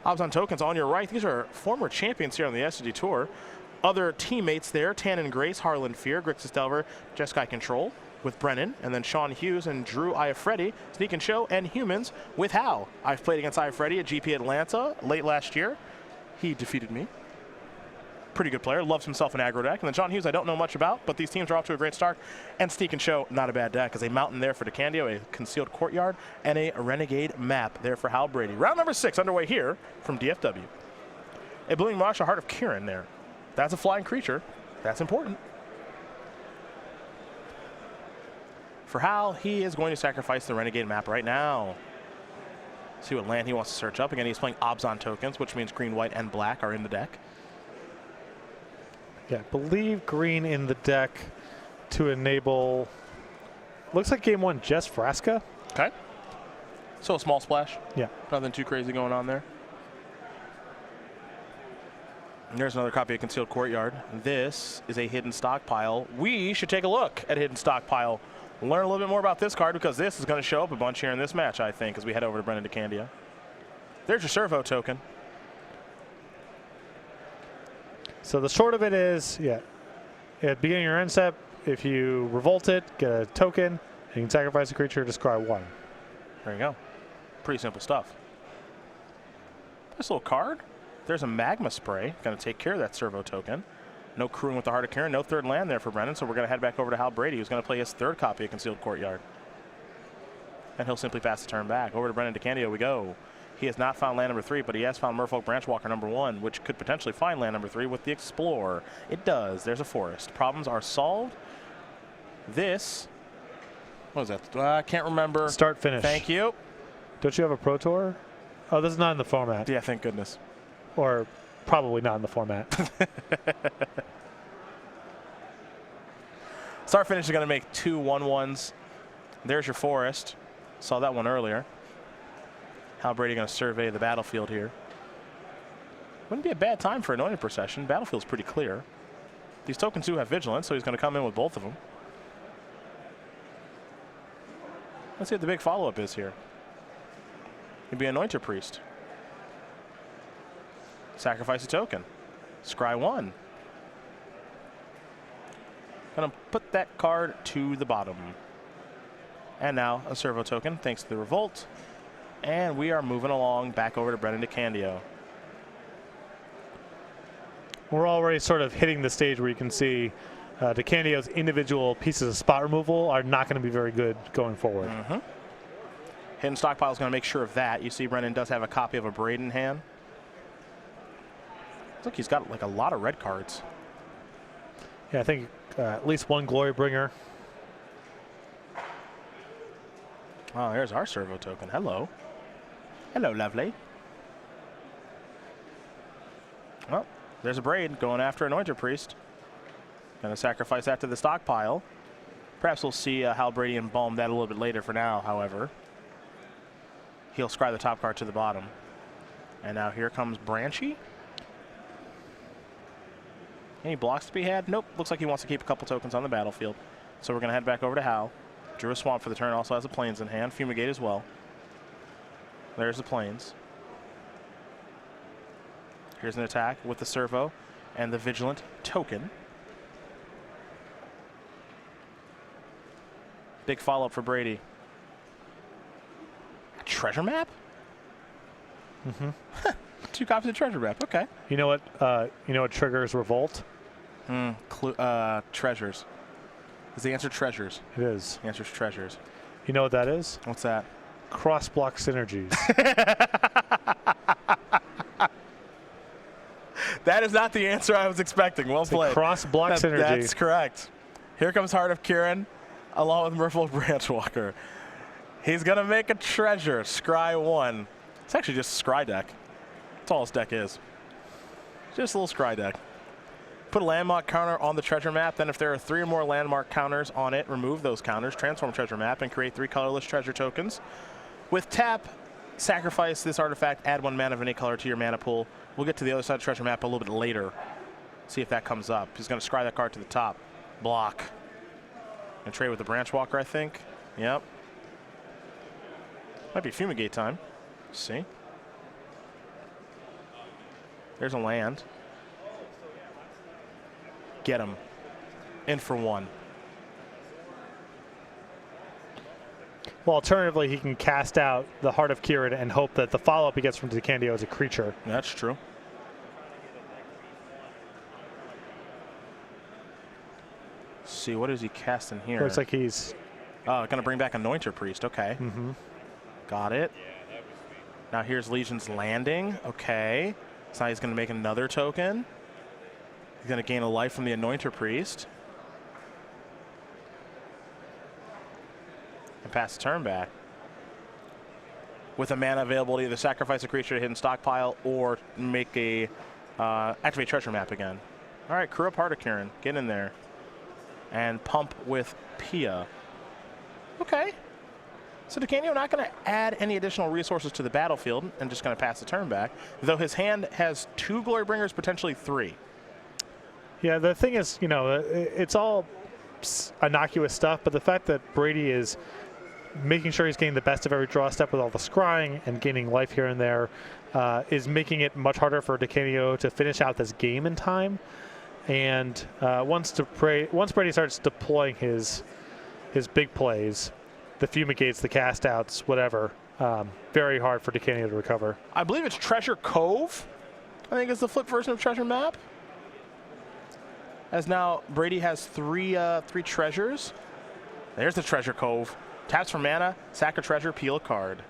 Obs on tokens on your right. These are former champions here on the SCG Tour. Other teammates there, Tannen Grace, Harlan Fear, Grixis Delver, Jeskai Control with Brennan, and then Sean Hughes and Drew Iafrate, Sneak and Show, and Humans with Hal. I've played against Iafrate at GP Atlanta late last year. He defeated me. Pretty good player, loves himself an aggro deck. And then Sean Hughes I don't know much about, but these teams are off to a great start. And Sneak and Show, not a bad deck, as a mountain there for DeCandio, a concealed courtyard, and a renegade map there for Hal Brady. Round number 6 underway here from DFW. A Blooming Marsh, a Heart of Kirin there. That's a flying creature. That's important. For Hal, he is going to sacrifice the renegade map right now. See what land he wants to search up. Again, he's playing Obs on tokens, which means green, white, and black are in the deck. Yeah, I believe green in the deck to enable, looks like game 1, just Vraska. Okay. So a small splash. Yeah. Nothing too crazy going on there. And there's another copy of Concealed Courtyard. This is a hidden stockpile. We should take a look at hidden stockpile. Learn a little bit more about this card because this is going to show up a bunch here in this match, I think, as we head over to Brendan DeCandio. There's your servo token. So the short of it is, yeah, at the beginning of your end step, if you revolt it, get a token, you can sacrifice a creature to scry 1. There you go. Pretty simple stuff. Nice little card. There's a magma spray. Going to take care of that servo token. No crewing with the Heart of Kirin. No third land there for Brennan. So we're going to head back over to Hal Brady, who's going to play his third copy of Concealed Courtyard. And he'll simply pass the turn back. Over to Brendan DeCandio we go. He has not found land number 3, but he has found Merfolk Branchwalker number 1, which could potentially find land number 3 with the Explorer. It does. There's a forest. Problems are solved. This, what is that? I can't remember. Start, finish. Thank you. Don't you have a Pro Tour? Oh, this is not in the format. Yeah, thank goodness. Or probably not in the format. Start, finish is going to make 2 1/1s. There's your forest. Saw that one earlier. Hal Brady going to survey the battlefield here. Wouldn't be a bad time for Anointed Procession. Battlefield's pretty clear. These tokens do have Vigilance, so he's going to come in with both of them. Let's see what the big follow-up is here. It'd be Anointed Priest. Sacrifice a token. Scry 1. Gonna put that card to the bottom. And now a servo token, thanks to the revolt. And we are moving along back over to Brendan DeCandio. We're already sort of hitting the stage where you can see DeCandio's individual pieces of spot removal are not going to be very good going forward. Hidden stockpile is going to make sure of that. You see Brendan does have a copy of a Braid in hand. Looks like he's got like a lot of red cards. Yeah, I think at least one Glory Bringer. Oh, there's our servo token. Hello. Hello, lovely. Well, there's a Braid going after Anointed Priest. Going to sacrifice that to the stockpile. Perhaps we'll see Hal Brady embalm that a little bit later. For now, however, he'll scry the top card to the bottom. And now here comes Branchy. Any blocks to be had? Nope. Looks like he wants to keep a couple tokens on the battlefield. So we're going to head back over to Hal. Drew a Swamp for the turn. Also has a Plains in hand. Fumigate as well. There's the Plains. Here's an attack with the servo and the Vigilant token. Big follow-up for Brady. A treasure map? 2 copies of treasure map. Okay. You know what triggers revolt? Treasures. Is the answer treasures? It is. The answer is treasures. You know what that is? What's that? Cross-block synergies. That is not the answer I was expecting. Well played. Cross-block synergy. That's correct. Here comes Heart of Kirin along with Merfolk Branchwalker. He's going to make a treasure. Scry 1. It's actually just a scry deck. That's all his deck is. Just a little scry deck. Put a landmark counter on the treasure map. Then if there are 3 or more landmark counters on it, remove those counters, transform treasure map, and create 3 colorless treasure tokens. With tap, sacrifice this artifact, add 1 mana of any color to your mana pool. We'll get to the other side of the treasure map a little bit later. See if that comes up. He's going to scry that card to the top. Block. And trade with the Branchwalker, I think. Yep. Might be Fumigate time. See. There's a land. Get him. In for one. Well, alternatively, he can cast out the Heart of Kieran and hope that the follow-up he gets from DeCandio is a creature. That's true. Let's see, what is he casting here? Looks like he's... going to bring back Anointer Priest. Okay. Mm-hmm. Got it. Now here's Legion's Landing. Okay. So now he's going to make another token. He's going to gain a life from the Anointer Priest. And pass the turn back. With a mana available to either sacrifice a creature to hidden stockpile or make a activate treasure map again. All right, crew up Heart of Kieran. Get in there. And pump with Pia. Okay. So DeCandio not going to add any additional resources to the battlefield and just going to pass the turn back, though his hand has 2 Glorybringers, potentially 3. Yeah, the thing is, you know, it's all innocuous stuff, but the fact that Brady is making sure he's getting the best of every draw step with all the scrying and gaining life here and there is making it much harder for DeCandio to finish out this game in time. And once Brady starts deploying his big plays, the fumigates, the cast outs, whatever, very hard for DeCandio to recover. I believe it's Treasure Cove. I think it's the flip version of Treasure Map. As now Brady has three treasures. There's the Treasure Cove. Taps for mana, sack a treasure, peel a card.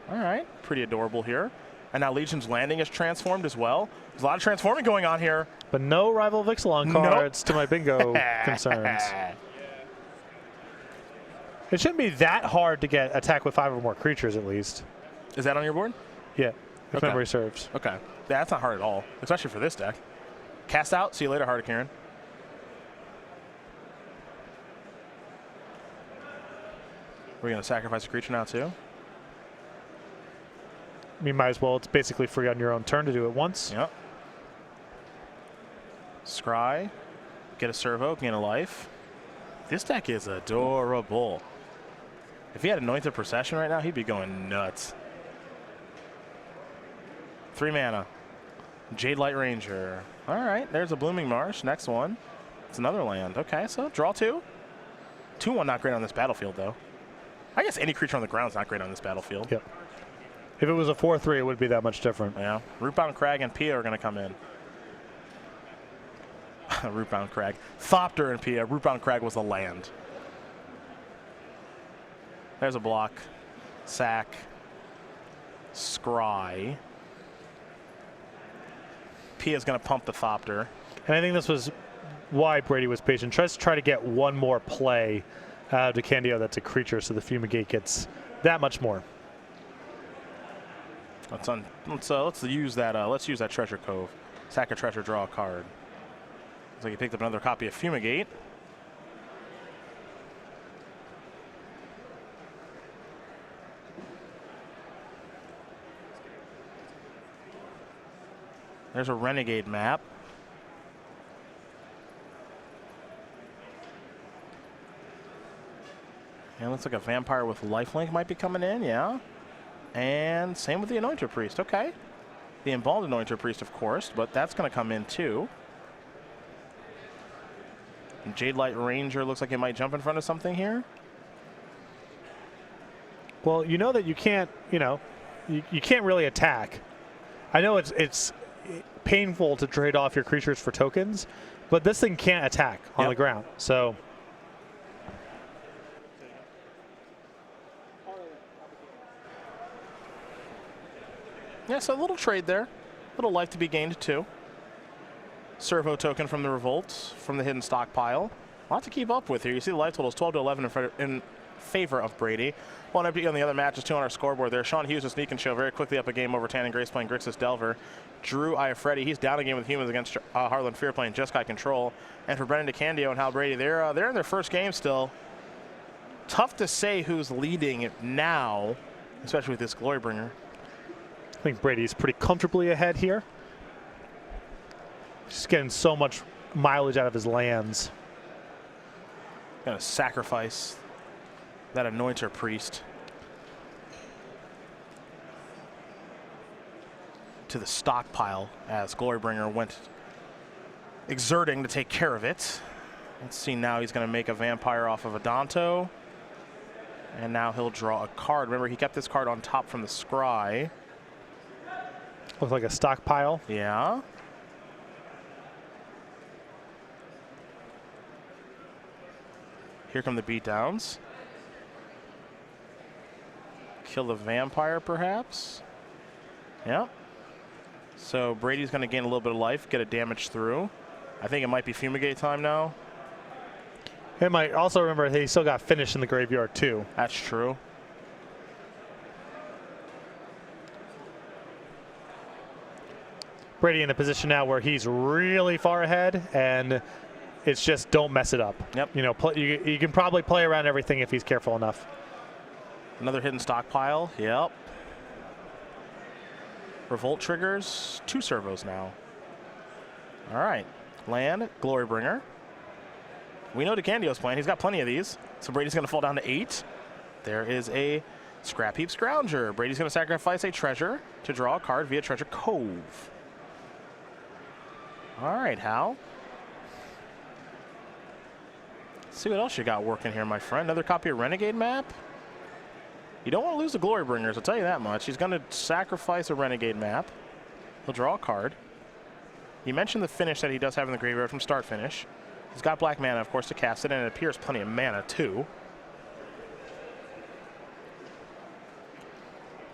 All right, pretty adorable here. And now Legion's Landing is transformed as well. There's a lot of transforming going on here. But no Rival of Ixalan cards to my bingo concerns. It shouldn't be that hard to get attack with 5 or more creatures at least. Is that on your board? Yeah, if memory serves. Okay. Yeah, that's not hard at all, especially for this deck. Cast out, see you later, Heart of Kieran. We're going to sacrifice a creature now too? You might as well. It's basically free on your own turn to do it once. Yep. Scry. Get a servo, gain a life. This deck is adorable. If he had Anointed Procession right now, he'd be going nuts. 3 mana. Jade Light Ranger. All right, there's a Blooming Marsh. Next one. It's another land. Okay, so draw 2. 2-1 not great on this battlefield, though. I guess any creature on the ground is not great on this battlefield. Yep. If it was a 4-3, it would be that much different. Yeah. Rootbound Crag and Pia are going to come in. Rootbound Crag. Thopter and Pia. Rootbound Crag was the land. There's a block. Sack. Scry. Pia's going to pump the Thopter. And I think this was why Brady was patient. Tries to try to get one more play out of DeCandio that's a creature, so the Fumigate gets that much more. Let's use that. Let's use that Treasure Cove. Sack a treasure, draw a card. Looks like he picked up another copy of Fumigate. There's a Renegade map. And looks like a Vampire with Lifelink might be coming in, yeah. And same with the Anointer Priest, okay. The Embalmed Anointer Priest, of course, but that's going to come in too. And Jade Light Ranger looks like it might jump in front of something here. Well, you know that you can't, you can't really attack. I know it's painful to trade off your creatures for tokens, but this thing can't attack on the ground, so. Yeah, so a little trade there. A little life to be gained, too. Servo token from the Revolt, from the hidden stockpile. A lot to keep up with here. You see the life totals 12 to 11 in favor of Brady. One empty on the other match is 2 on our scoreboard there. Sean Hughes and Sneak and Show very quickly up a game over Tan and Grace playing Grixis Delver. Drew Iafrate, he's down a game with humans against Harlan Fear playing Jeskai Control. And for Brendan DeCandio and Hal Brady, they're in their first game still. Tough to say who's leading now, especially with this Glorybringer. I think Brady's pretty comfortably ahead here. He's getting so much mileage out of his lands. Gonna sacrifice that Anointer Priest to the stockpile as Glorybringer went exerting to take care of it. Let's see, now he's going to make a vampire off of a Danto. And now he'll draw a card. Remember, he kept this card on top from the scry. Looks like a stockpile. Yeah. Here come the beatdowns. Kill the vampire, perhaps. Yep. So Brady's going to gain a little bit of life, get a damage through. I think it might be fumigate time now. It might also remember he still got finished in the graveyard too. That's true. Brady in a position now where he's really far ahead, and it's just don't mess it up. Yep. You know, you can probably play around everything if he's careful enough. Another hidden stockpile. Yep. Revolt triggers. 2 servos now. All right. Land, Glorybringer. We know DeCandio's playing. He's got plenty of these. So Brady's going to fall down to 8. There is a Scrap Heap Scrounger. Brady's going to sacrifice a treasure to draw a card via Treasure Cove. All right, Hal. Let's see what else you got working here, my friend. Another copy of Renegade Map. You don't want to lose the Glorybringers, I'll tell you that much. He's going to sacrifice a Renegade Map. He'll draw a card. You mentioned the finish that he does have in the graveyard from start finish. He's got black mana, of course, to cast it, and it appears plenty of mana, too.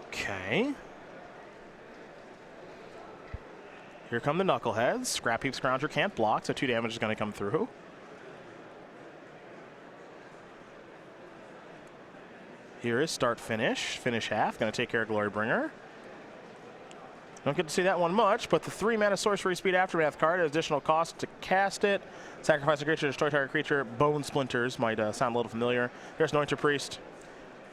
Okay. Here come the Knuckleheads. Scrap Heap Scrounger can't block, so 2 damage is going to come through. Here is start finish. Finish half. Going to take care of Glorybringer. Don't get to see that one much, but the 3 mana sorcery speed aftermath card, additional cost to cast it. Sacrifice a creature, destroy target creature. Bone Splinters might sound a little familiar. Here's Anointed Priest.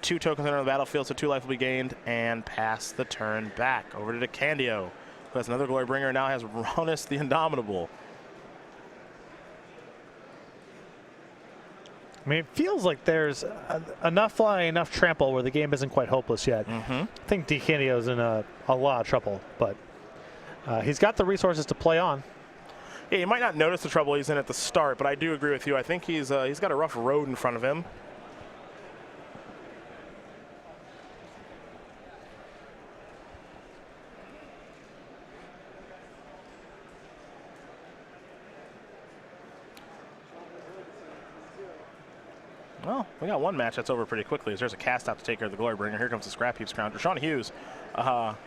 2 tokens enter the battlefield, so 2 life will be gained, and pass the turn back over to DeCandio, who has another Glorybringer, now has Ronus the Indomitable. I mean, it feels like there's enough fly, enough trample where the game isn't quite hopeless yet. I think DeCandio's in a lot of trouble, but he's got the resources to play on. Yeah, you might not notice the trouble he's in at the start, but I do agree with you. I think he's got a rough road in front of him. Well, we got one match that's over pretty quickly as there's a cast out to take care of the Glorybringer. Here comes the Scrap Heap Scrounger. Sean Hughes. Well,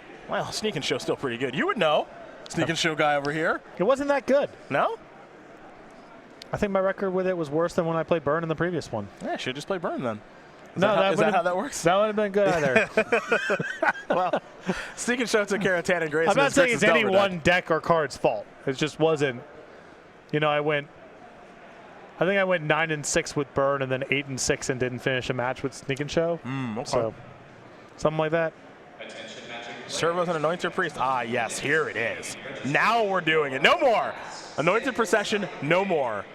Sneak and Show's still pretty good. You would know. Sneak and Show guy over here. It wasn't that good. No? I think my record with it was worse than when I played Burn in the previous one. Yeah, should just play Burn then. Is that how that works? That would have been good either. Well, Sneak and Show took care of Tan and Grace. I'm not saying it's any one deck or card's fault. It just wasn't. You know, I think I went 9-6 with Burn and then 8-6 and didn't finish a match with Sneak and Show. Okay. So, something like that. Servos and Anointed Priest. Ah, yes, here it is. Now we're doing it. No more. Anointed Procession, no more.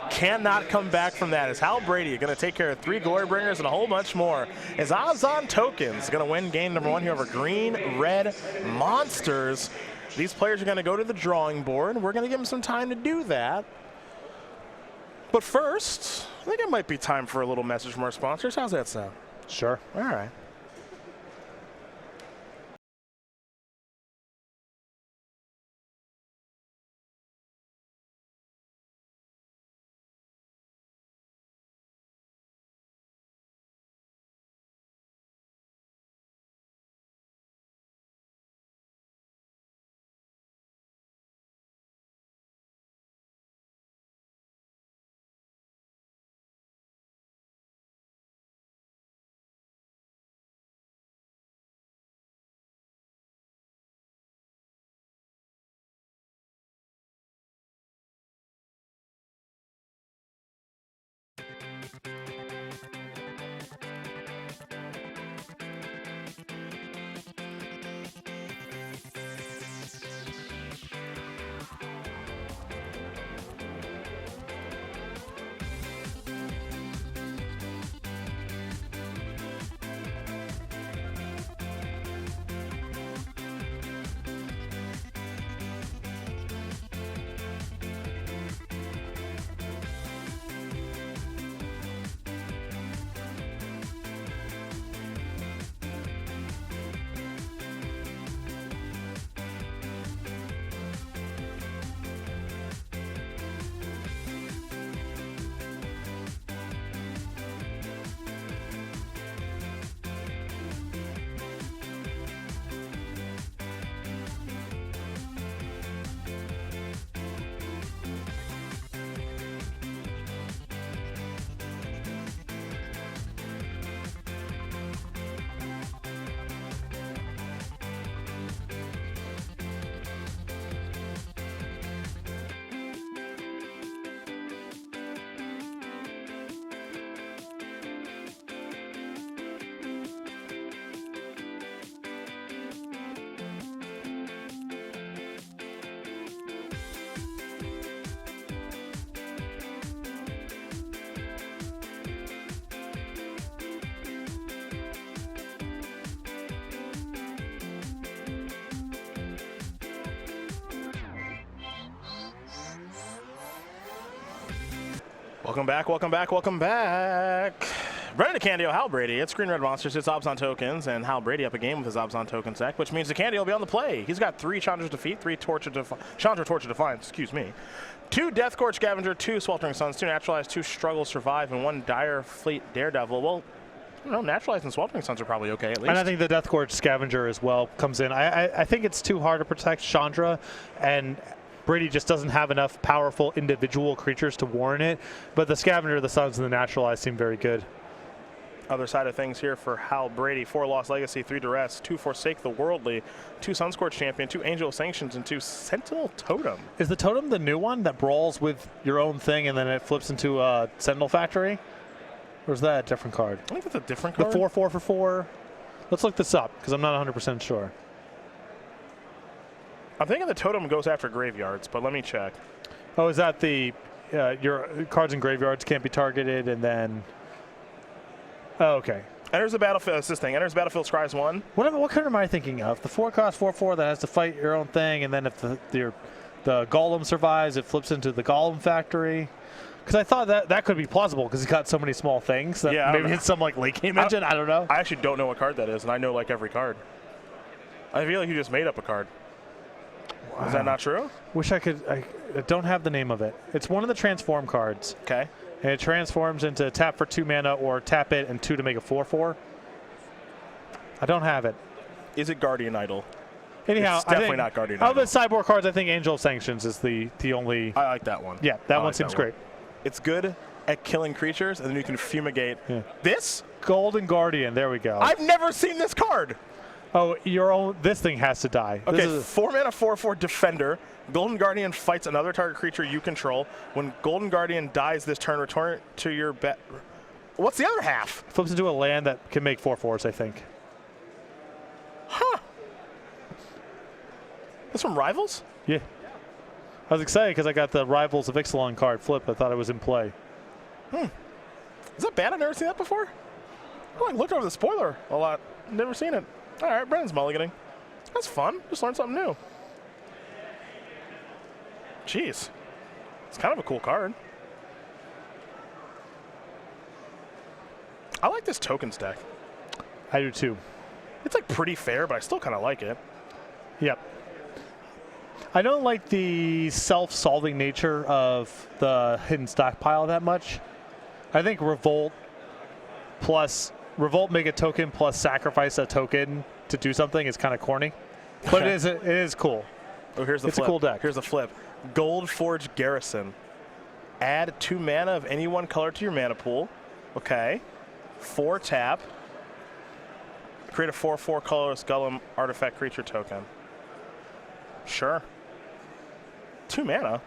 Cannot come back from that. Is Hal Brady going to take care of 3 Glorybringers and a whole bunch more? Is Ozon Tokens going to win game number 1 here over Green Red Monsters? These players are going to go to the drawing board. We're going to give them some time to do that. But first, I think it might be time for a little message from our sponsors. How's that sound? Sure. All right. Welcome back, welcome back, welcome back. Brennan DeCandio, Hal Brady. It's Green Red Monsters, it's Obs on Tokens, and Hal Brady up a game with his Obs on Tokens deck, which means DeCandio will be on the play. He's got 3 Chandra Defeat, 3 Chandra Torture Defiance, excuse me. 2 Deathcourt Scavenger, 2 Sweltering Suns, 2 Naturalized, 2 Struggle Survive, and 1 Dire Fleet Daredevil. Well, you know, Naturalized and Sweltering Suns are probably okay at least. And I think the Deathcourt Scavenger as well comes in. I think it's too hard to protect Chandra, and Brady just doesn't have enough powerful individual creatures to warrant it. But the Scavenger, the Suns, and the Naturalized seem very good. Other side of things here for Hal Brady: 4 Lost Legacy, 3 Duress, 2 Forsake the Worldly, 2 Sunscorch Champion, 2 Angel of Sanctions, and 2 Sentinel Totem. Is the Totem the new one that brawls with your own thing and then it flips into a Sentinel Factory? Or is that a different card? I think that's a different card. The 4/4 for 4. Let's look this up because I'm not 100% sure. I'm thinking the Totem goes after graveyards, but let me check. Oh, is that the your cards in graveyards can't be targeted and then? Oh, okay. Enters the battlefield. It's this thing. Enters battlefield. Scries 1. What card am I thinking of? The 4-cost 4/4 that has to fight your own thing, and then if the Golem survives, it flips into the Golem Factory. Because I thought that could be plausible because he's got so many small things that maybe it's some like late game engine. I don't know. I actually don't know what card that is, and I know like every card. I feel like you just made up a card. Wow. Is that not true? Wish I could. I don't have the name of it. It's one of the transform cards. Okay. And it transforms into tap for 2 mana or tap it and 2 to make a 4/4. I don't have it. Is it Guardian Idol? Anyhow, it's definitely not Guardian Idol. Idol. Of the sideboard cards, I think Angel of Sanctions is the only. I like that one. Yeah, that one seems great. It's good at killing creatures, and then you can fumigate. Yeah. This? Golden Guardian. There we go. I've never seen this card. Oh, your own. This thing has to die. Okay, 4 mana, 4/4 Defender. Golden Guardian fights another target creature you control. When Golden Guardian dies this turn, return it to your bet. What's the other half? Flips into a land that can make 4/4s, I think. Huh. This from Rivals? Yeah. I was excited because I got the Rivals of Ixalan card flip. I thought it was in play. Is that bad? I've never seen that before. Oh, I looked over the spoiler a lot. Never seen it. All right, Brennan's mulliganing. That's fun. Just learned something new. Jeez. It's kind of a cool card. I like this tokens deck. I do too. It's like pretty fair, but I still kind of like it. Yep. I don't like the self-solving nature of the hidden stockpile that much. I think Revolt make a token plus sacrifice a token to do something is kind of corny, but it is cool. Oh, here's the flip. It's a cool deck. Here's the flip. Gold Forge Garrison. Add 2 mana of any one color to your mana pool. Okay. 4 tap. Create a 4/4 colorless Golem artifact creature token. Sure. 2 mana.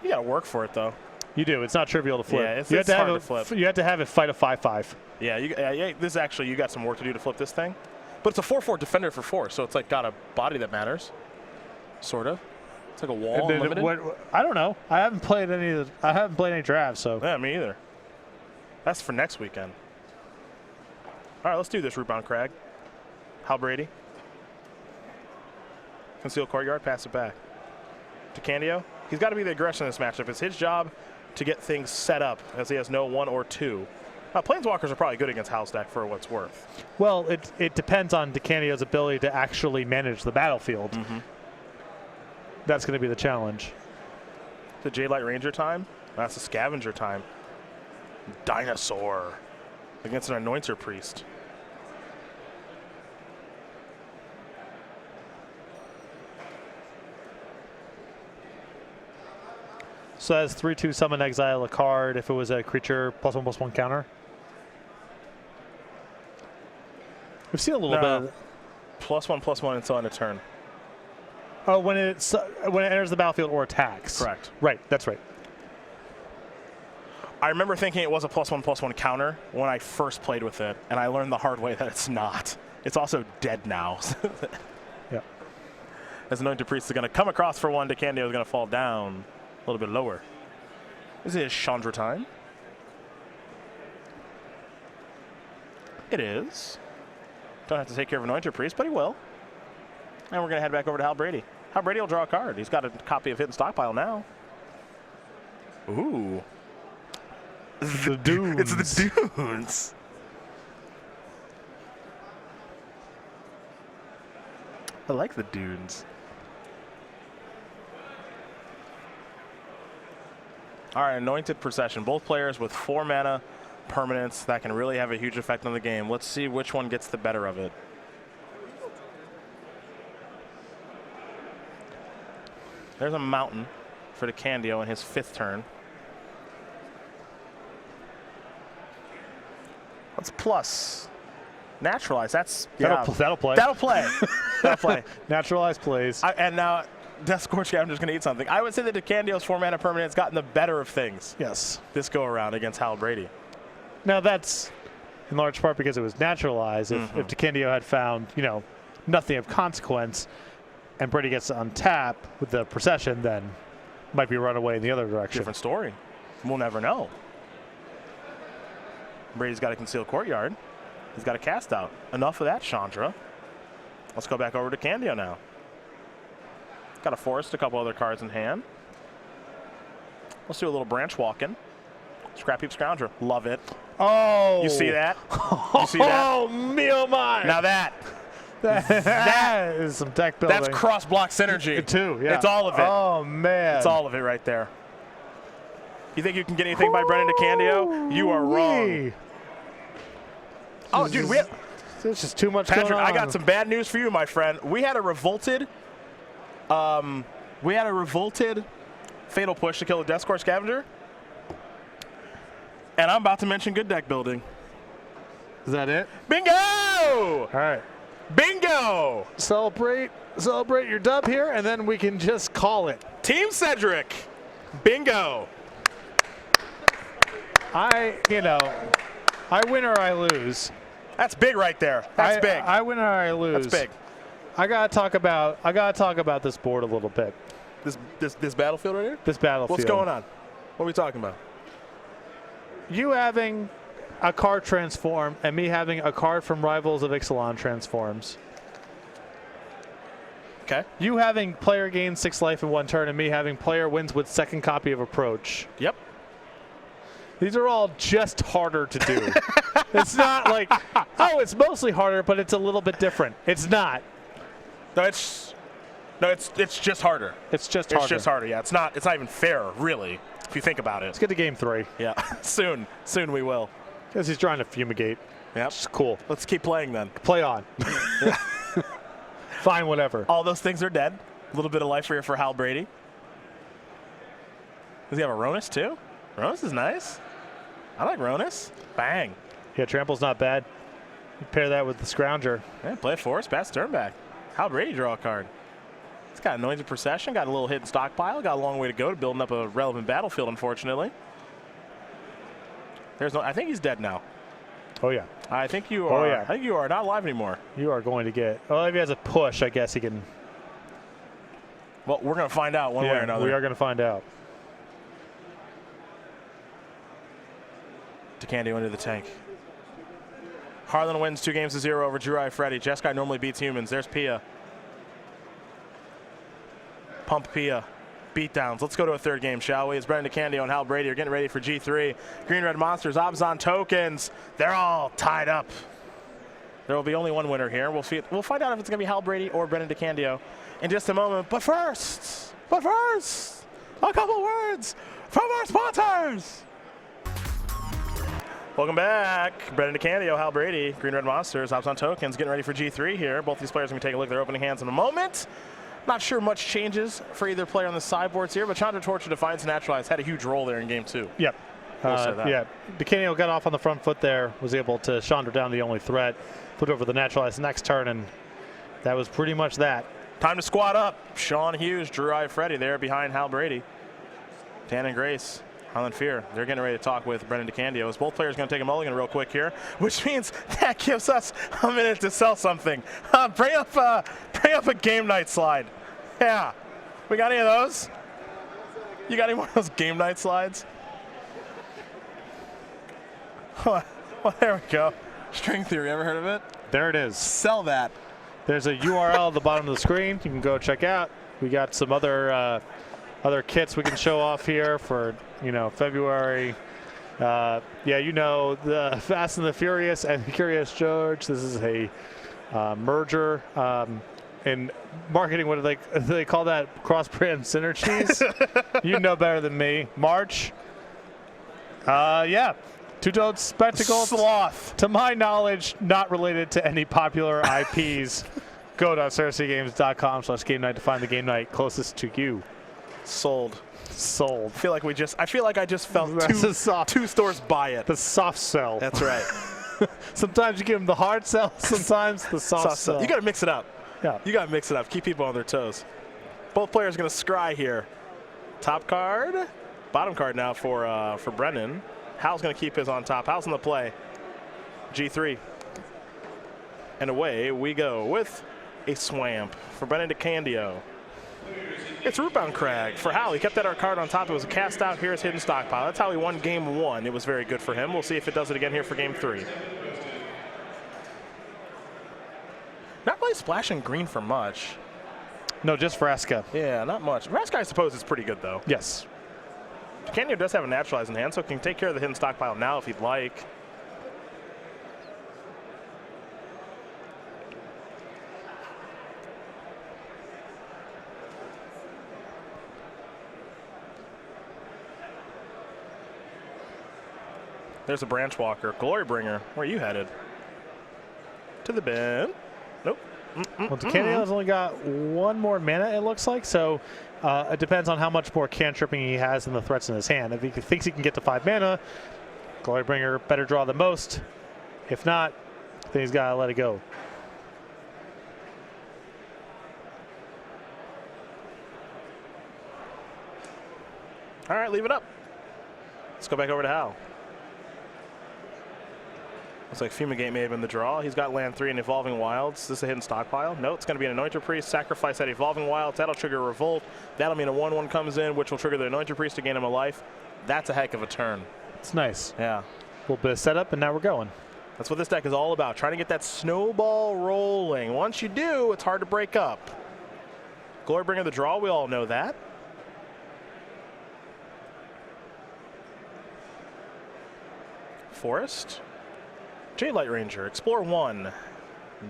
You gotta work for it though. You do. It's not trivial to flip. Yeah, it's hard to flip. You have to have it fight a 5/5. Yeah, this is actually, you got some work to do to flip this thing. But it's a 4/4 defender for 4, so it's like got a body that matters. Sort of. It's like a wall unlimited. I don't know. I haven't played any drafts, so. Yeah, me either. That's for next weekend. All right, let's do this, Rootbound Crag. Hal Brady. Conceal Courtyard, pass it back. DeCandio. He's got to be the aggressor in this matchup. It's his job to get things set up, as he has no 1 or 2. Planeswalkers are probably good against Hal's deck for what's worth. Well, it depends on DeCandio's ability to actually manage the battlefield. That's going to be the challenge. The Jadelight Ranger time? That's the Scavenger time. Dinosaur against an Anointer Priest. So that's 3/2 summon, exile a card if it was a creature +1/+1 counter. We've seen a little bit. +1/+1 until end of turn. Oh, when it enters the battlefield or attacks. Correct. Right. That's right. I remember thinking it was a +1/+1 counter when I first played with it, and I learned the hard way that it's not. It's also dead now. Yeah. As Anointed Priest is going to come across for 1, DeCandio is going to fall down a little bit lower. Is it Chandra time? It is. Don't have to take care of Anointed Priest, but he will. And we're going to head back over to Hal Brady. Hal Brady will draw a card. He's got a copy of Hidden Stockpile now. Ooh. The dunes. It's the dunes. I like the dunes. All right, Anointed Procession. Both players with 4 mana permanents that can really have a huge effect on the game. Let's see which one gets the better of it. There's a mountain for DeCandio in his 5th turn. What's plus? Naturalize. That's That'll play. That'll play. That'll play. Naturalized plays. And now, Death Scorch Scavenger's going to eat something. I would say that DeCandio's 4 mana permanent has gotten the better of things. Yes. This go around against Hal Brady. Now that's in large part because it was naturalized. If DeCandio had found, nothing of consequence, and Brady gets to untap with the procession, then might be run away in the other direction. Different story. We'll never know. Brady's got a concealed courtyard. He's got a cast out. Enough of that, Chandra. Let's go back over to DeCandio now. Got a forest, a couple other cards in hand. Let's do a little branch walking. Scrap Heap Scrounger. Love it. Oh. You see that? You see that? Oh, me oh my. Now that is some deck building. That's cross-block synergy. Too, yeah. It's all of it. Oh, man. It's all of it right there. You think you can get anything by Brendan DeCandio? You are wrong. Oh, dude, there's just too much Patrick, going on. I got some bad news for you, my friend. We had a revolted fatal push to kill a Death Scorch Scavenger. And I'm about to mention good deck building. Is that it? Bingo! All right. Bingo! Celebrate your dub here, and then we can just call it. Team Cedric. Bingo. I win or I lose. That's big right there. That's big. I win or I lose. That's big. I gotta talk about this board a little bit. This battlefield right here? This battlefield. What's going on? What are we talking about? You having a card transform and me having a card from Rivals of Ixalan transforms. Okay. You having player gains 6 life in 1 turn and me having player wins with 2nd copy of Approach. Yep. These are all just harder to do. It's not like, oh, it's mostly harder, but it's a little bit different. It's not. No, it's just harder. It's just harder. It's just harder. Yeah, it's not even fair, really, if you think about it. Let's get to game 3. Yeah, soon we will. Because he's trying to fumigate. Yep. It's cool. Let's keep playing then. Play on. Fine, whatever. All those things are dead. A little bit of life here for Hal Brady. Does he have a Ronus too? Ronus is nice. I like Ronus. Bang. Yeah, Trample's not bad. You pair that with the Scrounger. Yeah, play a forest, pass turn back. Hal Brady draw a card. It's got Anointed Procession, got a little hidden stockpile, got a long way to go to building up a relevant battlefield, unfortunately. I think he's dead now. Oh, yeah. I think you are. Oh, yeah. I think you are not alive anymore. You are going to get. Well, if he has a push, I guess he can. Well, we're going to find out one way or another. We are going to find out. DeCandio into the tank. Harlan wins 2-0 over Drew Iafrate. Jeskai normally beats humans. There's Pia. Pump Pia. Beatdowns. Let's go to a 3rd game, shall we? It's Brendan DeCandio and Hal Brady are getting ready for G3. Green Red Monsters, Obzon tokens. They're all tied up. There will be only one winner here. We'll find out if it's going to be Hal Brady or Brendan DeCandio in just a moment. But first, a couple words from our sponsors. Welcome back. Brendan DeCandio, Hal Brady, Green Red Monsters, Obzon tokens, getting ready for G3 here. Both these players are going to take a look at their opening hands in a moment. Not sure much changes for either player on the sideboards here, but Chandra Torture, Defiance, and Naturalize had a huge role there in game 2. Yep. Yeah. DeCandio got off on the front foot there, was able to Chandra down the only threat, put over the Naturalize next turn, and that was pretty much that. Time to squad up. Sean Hughes, Drew Iafrate there behind Hal Brady. Dan and Grace, Harlan Fear, they're getting ready to talk with Brendan DeCandio. As both players going to take a mulligan real quick here, which means that gives us a minute to sell something. Bring up a game night slide. Yeah. We got any of those? You got any more of those game night slides? Well, there we go. String theory, ever heard of it? There it is. Sell that. There's a URL at the bottom of the screen. You can go check out. We got some other kits we can show off here for February Yeah, you know, the Fast and the Furious and Curious George. This is a merger. In marketing, what do they call that? Cross-brand synergies? You know better than me. March. Yeah. Two-toed spectacles. Sloth. To my knowledge, not related to any popular IPs. Go to CirceGames.com/game night to find the game night closest to you. Sold. Sold. I feel like I just felt That's two stores buy it. The soft sell. That's right. Sometimes you give them the hard sell, sometimes the soft sell. You got to mix it up. Yeah. You got to mix it up. Keep people on their toes. Both players going to scry here. Top card, bottom card now for Brennan. Hal's going to keep his on top. Hal's in the play. G3. And away we go with a swamp for Brennan DeCandio. It's Rootbound Crag for Hal. He kept that card on top. It was a cast out. Here's Hidden Stockpile. That's how he won game 1. It was very good for him. We'll see if it does it again here for game 3. Not really splashing green for much. No, just Vraska. Yeah, not much. Vraska, I suppose, is pretty good, though. Yes. DeCandio does have a naturalize in hand, so can take care of the Hidden Stockpile now if he'd like. There's a Branch Walker. Glory Bringer, where are you headed? To the bin. Nope. Well, DeCandio's only got one more mana, it looks like, so it depends on how much more cantripping he has and the threats in his hand. If he thinks he can get to 5 mana, Glory Bringer better draw than most. If not, then he's got to let it go. All right, leave it up. Let's go back over to Hal. Looks like Fumigate may have been the draw. He's got land 3 and Evolving Wilds. Is this a Hidden Stockpile? No, it's going to be an Anointer Priest. Sacrifice that Evolving Wilds. That'll trigger Revolt. That'll mean a 1/1 comes in, which will trigger the Anointer Priest to gain him a life. That's a heck of a turn. It's nice. Yeah. A little bit of setup, and now we're going. That's what this deck is all about, trying to get that snowball rolling. Once you do, it's hard to break up. Glorybringer the draw, we all know that. Forest. Jadelight Ranger, Explore 1.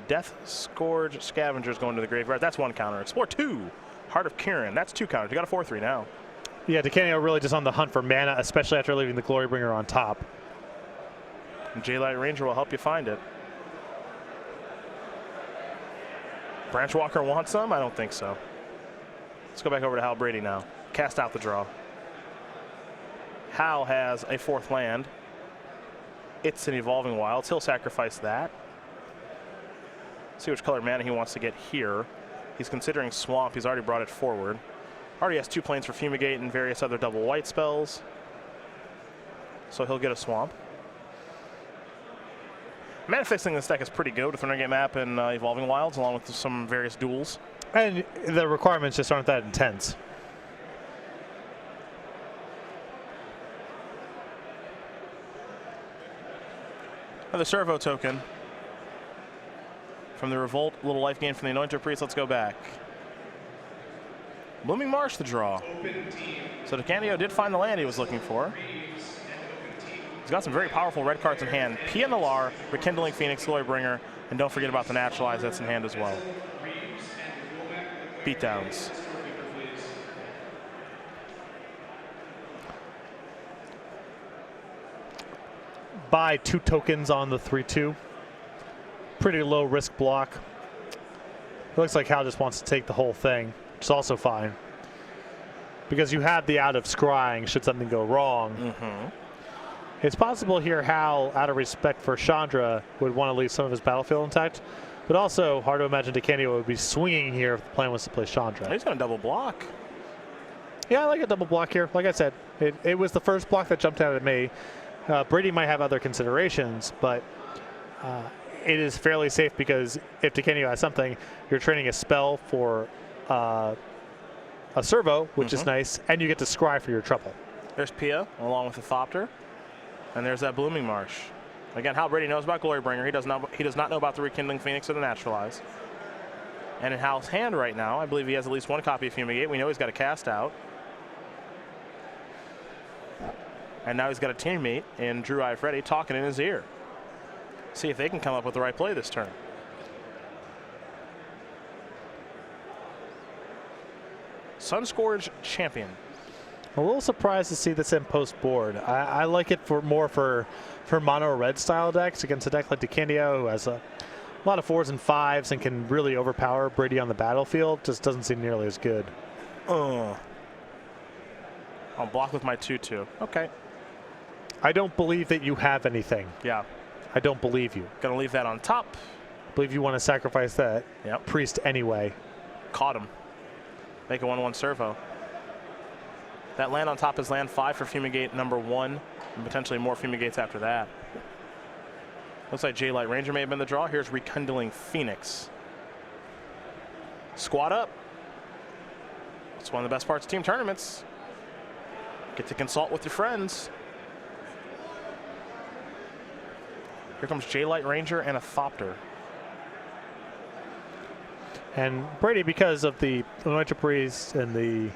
Death Scourge Scavengers going to the graveyard. That's 1 counter. Explore 2. Heart of Kirin. That's 2 counters. You got a 4/3 now. Yeah, DeCandio really just on the hunt for mana, especially after leaving the Glorybringer on top. And Jadelight Ranger will help you find it. Branch Walker wants some? I don't think so. Let's go back over to Hal Brady now. Cast out the draw. Hal has a 4th land. It's an Evolving Wilds. He'll sacrifice that. See which color mana he wants to get here. He's considering Swamp. He's already brought it forward. Already has 2 planes for Fumigate and various other double white spells. So he'll get a Swamp. Mana fixing this deck is pretty good with Renegade Map and Evolving Wilds, along with some various duels. And the requirements just aren't that intense. Another Servo token from the Revolt. A little life gain from the Anointer Priest. Let's go back. Blooming Marsh the draw. So DeCandio did find the land he was looking for. He's got some very powerful red cards in hand. PNLR, Rekindling Phoenix, Glorybringer, and don't forget about the Naturalize that's in hand as well. Beatdowns. Buy 2 tokens on the 3/2. Pretty low risk block. It looks like Hal just wants to take the whole thing, which is also fine. Because you have the out of scrying should something go wrong. It's possible here Hal, out of respect for Chandra, would want to leave some of his battlefield intact. But also, hard to imagine DeCandio would be swinging here if the plan was to play Chandra. He's going to double block. Yeah, I like a double block here. Like I said, it was the first block that jumped out at me. Brady might have other considerations, but it is fairly safe because if DeCandio has something, you're trading a spell for a servo, which is nice, and you get to scry for your trouble. There's Pia along with the Thopter, and there's that Blooming Marsh. Again, Hal Brady knows about Glorybringer. He does not know about the Rekindling Phoenix or the Naturalize. And in Hal's hand right now, I believe he has at least 1 copy of Fumigate. We know he's got a cast out. And now he's got a teammate in Drew Iafrate talking in his ear. See if they can come up with the right play this turn. Sunscourge champion. A little surprised to see this in post board. I like it more for mono red style decks against a deck like DeCandio, who has a lot of 4s and 5s and can really overpower Brady on the battlefield. Just doesn't seem nearly as good. I'll block with my 2/2. Okay. I don't believe that you have anything. Yeah. I don't believe you. Gonna leave that on top. I believe you want to sacrifice that priest anyway. Caught him. Make a 1/1 servo. That land on top is land 5 for Fumigate number 1, and potentially more Fumigates after that. Looks like J-Light Ranger may have been the draw. Here's Rekindling Phoenix. Squad up. It's one of the best parts of team tournaments. Get to consult with your friends. Here comes J-Light Ranger and a Thopter. And Brady, because of the Anointed Priest and the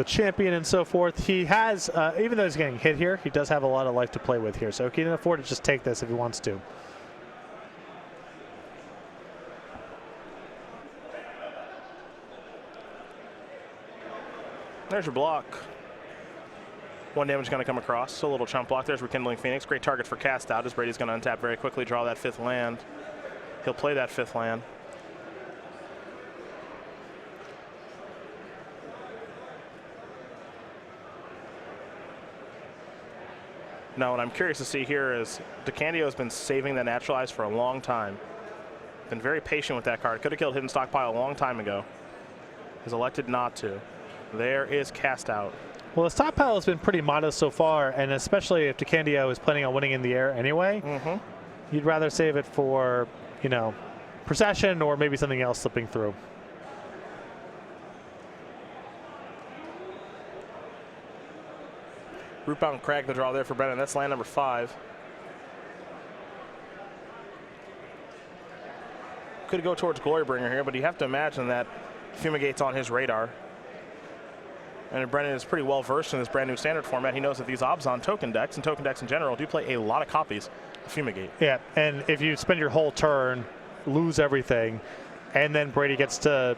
champion and so forth, he has, even though he's getting hit here, he does have a lot of life to play with here. So he can afford to just take this if he wants to. There's your block. 1 damage going to come across. So a little chump block. There's Rekindling Phoenix. Great target for cast out as Brady's going to untap very quickly, draw that 5th land. He'll play that 5th land. Now, what I'm curious to see here is DeCandio has been saving that Naturalize for a long time. Been very patient with that card. Could have killed Hidden Stockpile a long time ago. Has elected not to. There is cast out. Well, the stockpile has been pretty modest so far, and especially if DeCandio is planning on winning in the air anyway, you'd rather save it for, you know, procession or maybe something else slipping through. Rootbound Crag the draw there for Brennan. That's land number 5. Could go towards Glorybringer here, but you have to imagine that Fumigate's on his radar. And Brennan is pretty well versed in this brand new standard format. He knows that these Obzon token decks and token decks in general do play a lot of copies of Fumigate. Yeah, and if you spend your whole turn, lose everything, and then Brady gets to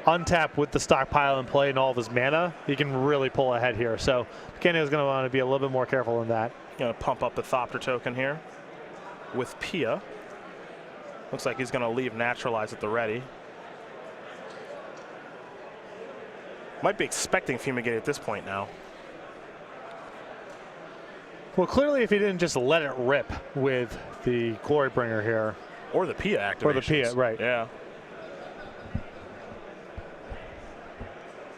untap with the stockpile and play in all of his mana, he can really pull ahead here. So DeCandio is going to want to be a little bit more careful than that. Going to pump up the Thopter token here with Pia. Looks like he's going to leave Naturalize at the ready. Might be expecting Fumigate at this point now. Well, clearly if he didn't just let it rip with the Glorybringer here. Or the Pia activation. Or the Pia, right. Yeah.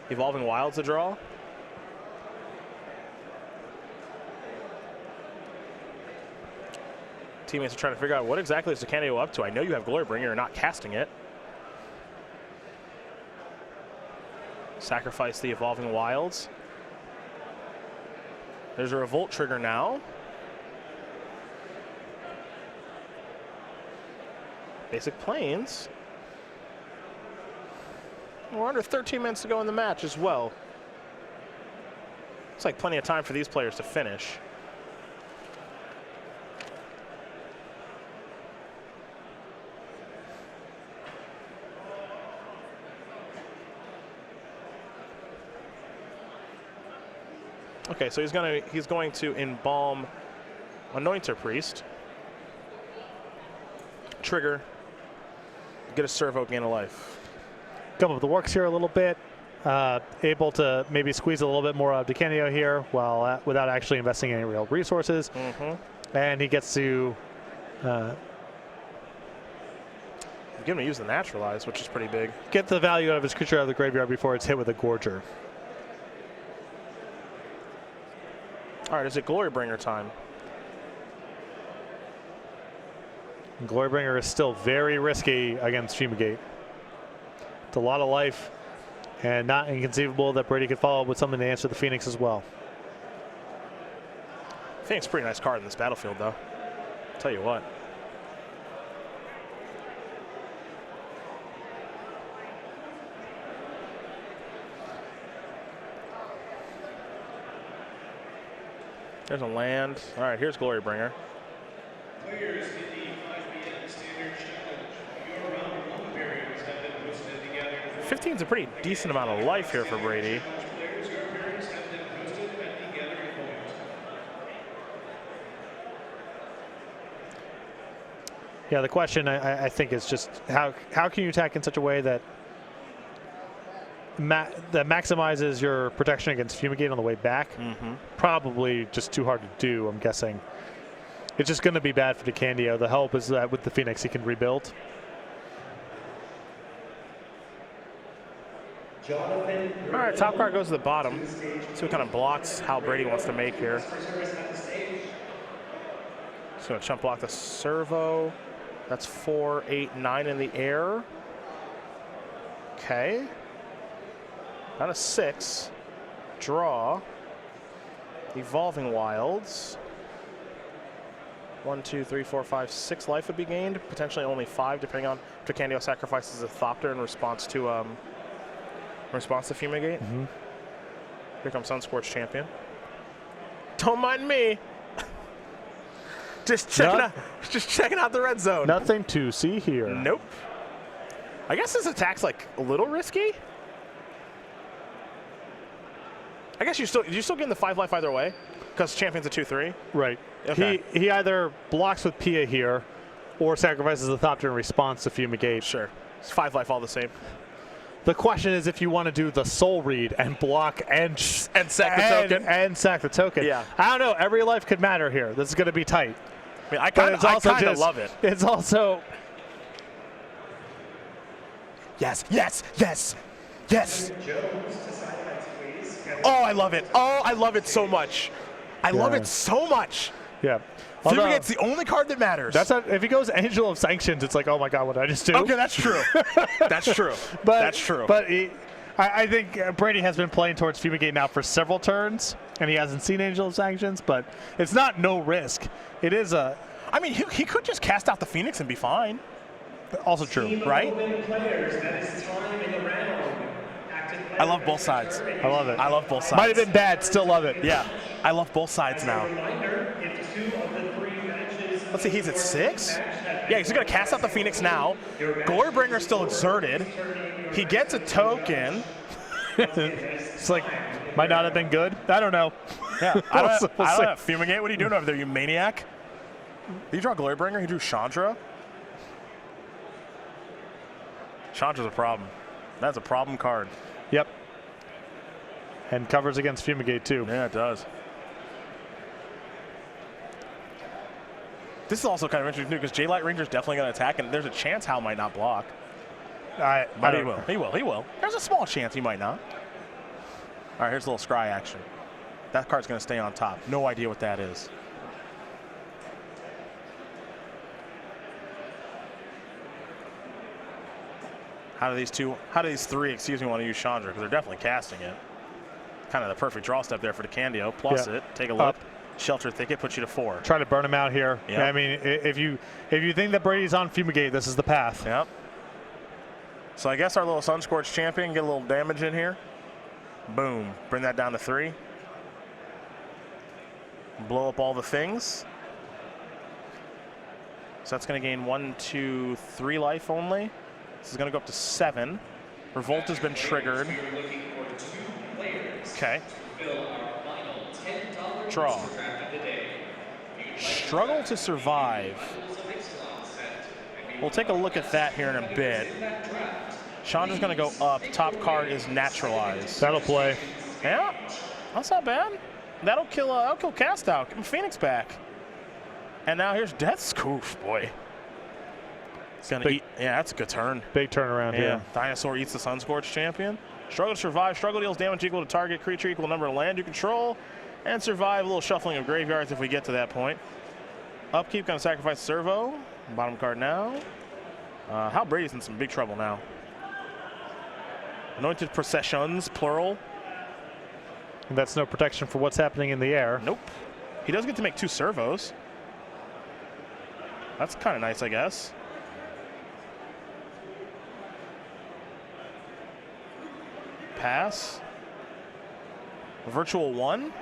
Evolving Wilds a draw. Teammates are trying to figure out what exactly is DeCandio up to. I know you have Glorybringer, you're not casting it. Sacrifice the Evolving Wilds. There's a Revolt trigger now. Basic Plains. We're under 13 minutes to go in the match as well. Looks like plenty of time for these players to finish. Okay, so he's going to embalm Anointer Priest. Trigger. Get a servo, gain a life. Come up with the works here a little bit. Able to maybe squeeze a little bit more out of DeCandio here while without actually investing any real resources. And he gets to give him to use the Naturalize, which is pretty big. Get the value out of his creature out of the graveyard before it's hit with a Gorger. All right, is it Glorybringer time? Glorybringer is still very risky against Fumigate. It's a lot of life, and not inconceivable that Brady could follow up with something to answer the Phoenix as well. Phoenix is a pretty nice card in this battlefield, though. I'll tell you what. There's a land. All right, here's Glorybringer. 15's a pretty decent amount of life here for Brady. Yeah, the question I think is just how can you attack in such a way that that maximizes your protection against Fumigate on the way back? Probably just too hard to do, I'm guessing. It's just going to be bad for DeCandio. The hope is that with the Phoenix he can rebuild. All right, top card goes to the bottom. See what kind of blocks how Brady wants to make here. Just going to chump block the servo. That's 4, 8, 9 in the air. Okay. Not a 6. Draw. Evolving Wilds. 1, 2, 3, 4, 5, 6 life would be gained. Potentially only 5, depending on if DeCandio sacrifices a Thopter in response to Fumigate. Here comes Sunscorched Champion. Don't mind me. Just checking out the red zone. Nothing to see here. Nope. I guess this attack's like a little risky. I guess you still getting the 5 life either way, because Champion's a 2/3. Right. Okay. He either blocks with Pia here, or sacrifices the Thopter in response to Fumigate. Sure. It's 5 life all the same. The question is if you want to do the soul read and block and sack the token. And sack the token. Yeah. I don't know. Every life could matter here. This is going to be tight. I mean, I kind of love it. It's also. Yes, yes, yes, yes. Oh, I love it. Oh, I love it so much. I love it so much. Yeah. Fumigate's the only card that matters. That's not, if he goes Angel of Sanctions, it's like, oh my God, what did I just do? Okay, that's true. That's true. That's true. But I think Brady has been playing towards Fumigate now for several turns, and he hasn't seen Angel of Sanctions, but it's not no risk. It is a. I mean, he could just cast out the Phoenix and be fine. Also true, right? I love both sides. I love it. I love both sides. Might have been bad, still love it. Yeah, I love both sides now. Let's see, he's at 6? Yeah, he's going to cast out the Phoenix now. Glorbringer's still exerted. He gets a token. It's like, might not have been good. I don't know. Yeah, I don't know. Fumigate, what are you doing over there, you maniac? Did you draw Glorybringer? He drew Chandra. Chandra's a problem. That's a problem card. Yep. And covers against Fumigate too. Yeah, it does. This is also kind of interesting because J-Light Ranger's definitely going to attack, and there's a chance Hal might not block. But he will. He will. He will. There's a small chance he might not. All right, here's a little scry action. That card's going to stay on top. No idea what that is. How do these three, want to use Chandra? Because they're definitely casting it. Kind of the perfect draw step there for DeCandio. Plus it. Take a look. Shelter Thicket puts you to 4. Try to burn him out here. Yep. I mean, if you think that Brady's on Fumigate, this is the path. Yep. So I guess our little Sunscorched Champion get a little damage in here. Boom. Bring that down to 3. Blow up all the things. So that's going to gain 1, 2, 3 life only. This is going to go up to 7. Revolt has been triggered. Okay. Draw. Struggle to survive. We'll take a look at that here in a bit. Chandra's going to go up. Top card is Naturalized. That'll play. Yeah, that's not bad. That'll kill Cast Out. Give him Phoenix back. And now here's Death's Coof, boy. It's gonna eat. Yeah, that's a good turn. Big turnaround here. Dinosaur eats the Sunscorched Champion. Struggle to survive. Struggle deals damage equal to target creature equal number of land you control. And survive. A little shuffling of graveyards if we get to that point. Upkeep, going to sacrifice Servo. Bottom card now. Hal Brady's in some big trouble now. Anointed Processions, plural. And that's no protection for what's happening in the air. Nope. He does get to make 2 servos. That's kind of nice, I guess. Pass. Virtual 1.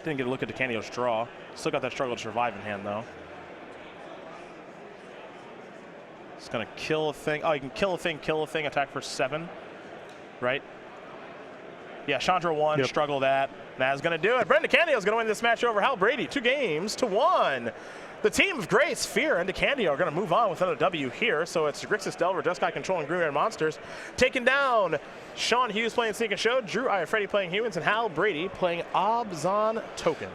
Didn't get a look at DeCandio's draw. Still got that struggle to survive in hand, though. It's going to kill a thing. Oh, you can kill a thing, attack for 7. Right? Yeah, Chandra 1, struggle that. That's going to do it. Brendan DeCandio is going to win this match over Hal Brady, 2-1. The team of Grace, Fear, and DeCandio are going to move on with another W here. So it's Grixis Delver, Jeskai Control, and Green Red Monsters taking down Sean Hughes playing Sneak and Show, Drew Iafrate playing Humans, and Hal Brady playing Obzon Token.